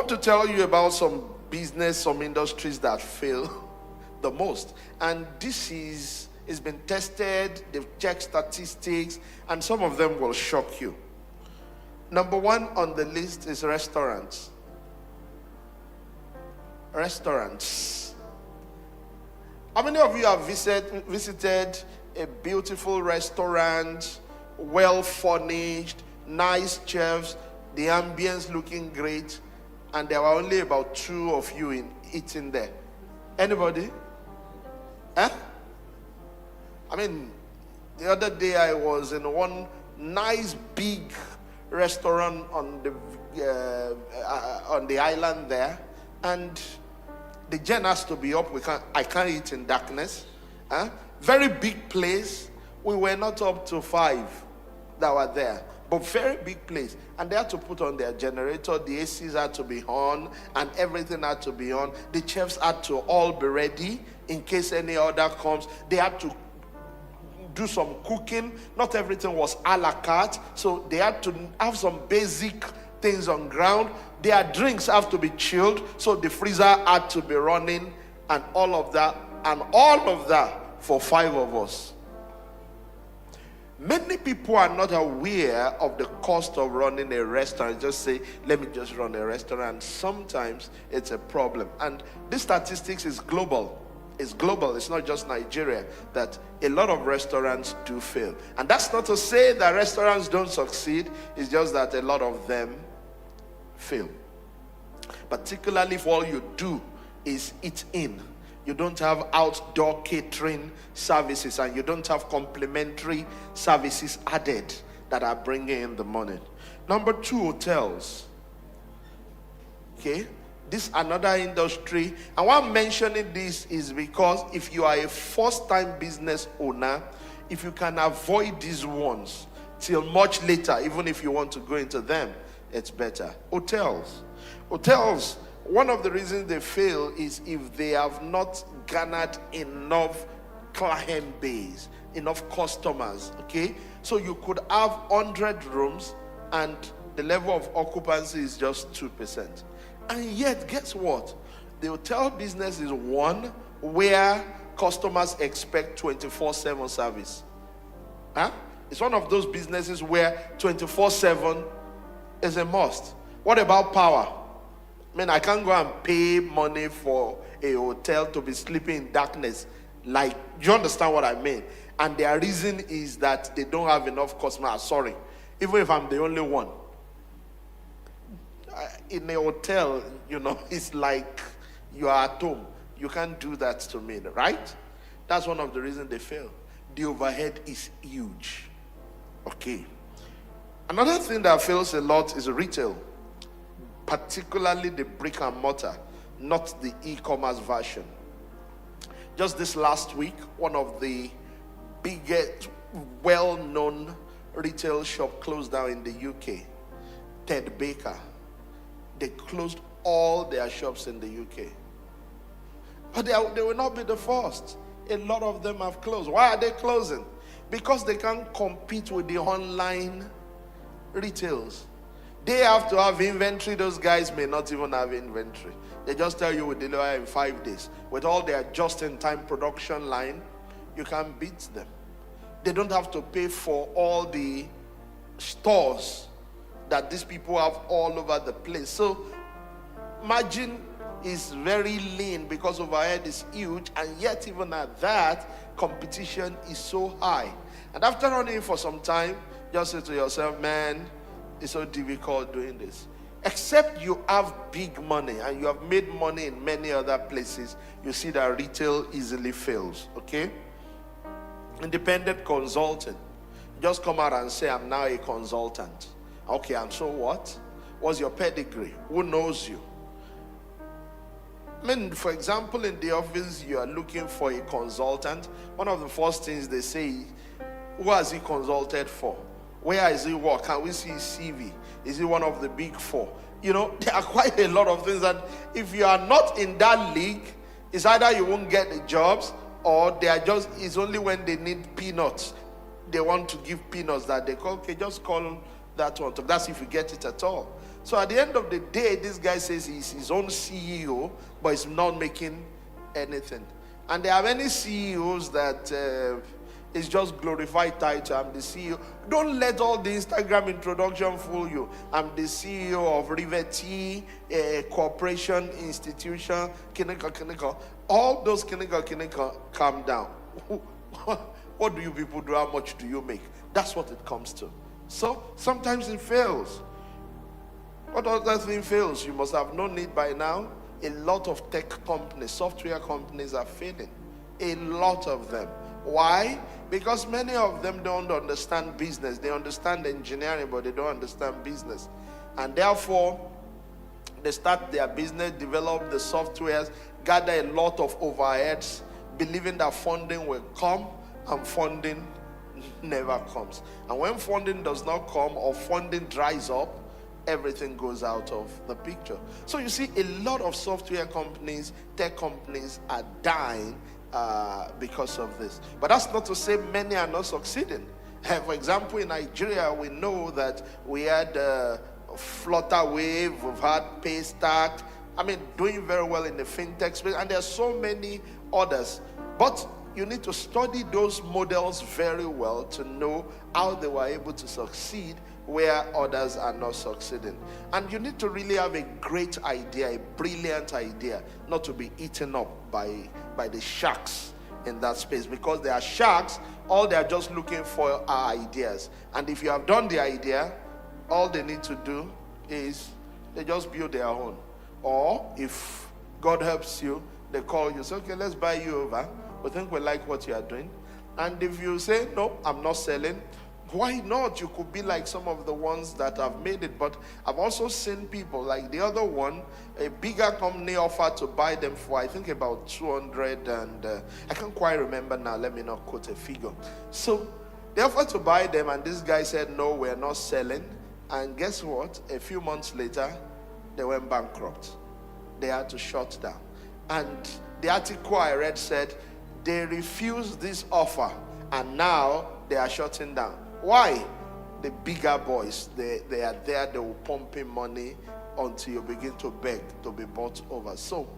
to tell you about some business, some industries that fail the most. And this it's been tested, they've checked statistics, and some of them will shock you. Number one on the list is restaurants. Restaurants. How many of you have visited a beautiful restaurant, well furnished, nice chefs, the ambience looking great, and there were only about 2 of you eating there? Anybody? Huh? I mean, the other day I was in one nice big restaurant on the island there, and the gen has to be up. I can't eat in darkness. Huh? Very big place. We were not up to 5 that were there, but very big place. And they had to put on their generator. The ACs had to be on, and everything had to be on. The chefs had to all be ready in case any order comes. They had to do some cooking. Not everything was a la carte, so they had to have some basic things on ground. Their drinks have to be chilled, so the freezer had to be running, and all of that for 5 of us. Many people are not aware of the cost of running a restaurant. Just say, let me just run a restaurant. Sometimes it's a problem. And this statistics is global. It's global. It's not just Nigeria, that a lot of restaurants do fail. And that's not to say that restaurants don't succeed. It's just that a lot of them fail. Particularly if all you do is eat in. You don't have outdoor catering services, and you don't have complimentary services added that are bringing in the money. Number 2, hotels. Okay, this another industry. And why I'm mentioning this is because if you are a first-time business owner, if you can avoid these ones till much later, even if you want to go into them, it's better. Hotels. One of the reasons they fail is if they have not garnered enough client base, enough customers, okay? So you could have 100 rooms and the level of occupancy is just 2%. And yet, guess what? The hotel business is one where customers expect 24/7 service. Huh? It's one of those businesses where 24/7 is a must. What about power? I mean, I can't go and pay money for a hotel to be sleeping in darkness. Like, you understand what I mean? And their reason is that they don't have enough customers. Sorry, even if I'm the only one. In a hotel, it's like you are at home. You can't do that to me, right? That's one of the reasons they fail. The overhead is huge. Okay. Another thing that fails a lot is retail. Particularly the brick and mortar, not the e-commerce version. Just this last week, one of the biggest, well-known retail shop closed down in the UK, Ted Baker. They closed all their shops in the UK. But they will not be the first. A lot of them have closed. Why are they closing? Because they can't compete with the online retails. They have to have inventory. Those guys may not even have inventory. They just tell you we deliver in 5 days. With all their just-in-time production line, you can't beat them. They don't have to pay for all the stores that these people have all over the place. So margin is very lean because overhead is huge, and yet even at that, competition is so high. And after running for some time, just say to yourself, man, it's so difficult doing this. Except you have big money and you have made money in many other places, you see that retail easily fails, okay? Independent consulting. Just come out and say, I'm now a consultant. Okay, and so what? What's your pedigree? Who knows you? I mean, for example, in the office, you are looking for a consultant. One of the first things they say, who has he consulted for? Where is he work? Can we see his CV? Is he one of the big 4? There are quite a lot of things that if you are not in that league, it's either you won't get the jobs, or it's only when they need peanuts. They want to give peanuts that they call, okay, just call that one. That's if you get it at all. So at the end of the day, this guy says he's his own CEO, but he's not making anything. And there are many CEOs that it's just glorified title. I'm the CEO. Don't let all the Instagram introduction fool you. I'm the CEO of Riveti, a corporation, institution, Kineka. All those Kineka, calm down. What do you people do? How much do you make? That's what it comes to. So sometimes it fails. What other thing fails? You must have known it by now. A lot of tech companies, software companies are failing. A lot of them. Why? Because many of them don't understand business. They understand engineering, but they don't understand business. And therefore, they start their business, develop the softwares, gather a lot of overheads, believing that funding will come, and funding never comes. And when funding does not come or funding dries up, everything goes out of the picture. So you see, a lot of software companies, tech companies are dying because of this. But that's not to say many are not succeeding. For example, in Nigeria, we know that we had Flutterwave, we've had Paystack. I mean, doing very well in the fintech space, and there are so many others. But you need to study those models very well to know how they were able to succeed where others are not succeeding. And you need to really have a great idea, a brilliant idea, not to be eaten up by the sharks in that space, because they are sharks. All they are just looking for are ideas. And if you have done the idea, all they need to do is they just build their own. Or if God helps you, they call you, say, okay, let's buy you over. We think we like what you are doing. And if you say, no, I'm not selling, why not? You could be like some of the ones that have made it. But I've also seen people like the other one, a bigger company offered to buy them for, I think, about 200, and I can't quite remember now. Let me not quote a figure. So they offered to buy them, and this guy said, no, we're not selling. And guess what? A few months later, they went bankrupt. They had to shut down. And the article I read said they refused this offer, and now they are shutting down. Why? The bigger boys, they are there, they will pump in money until you begin to beg to be bought over. So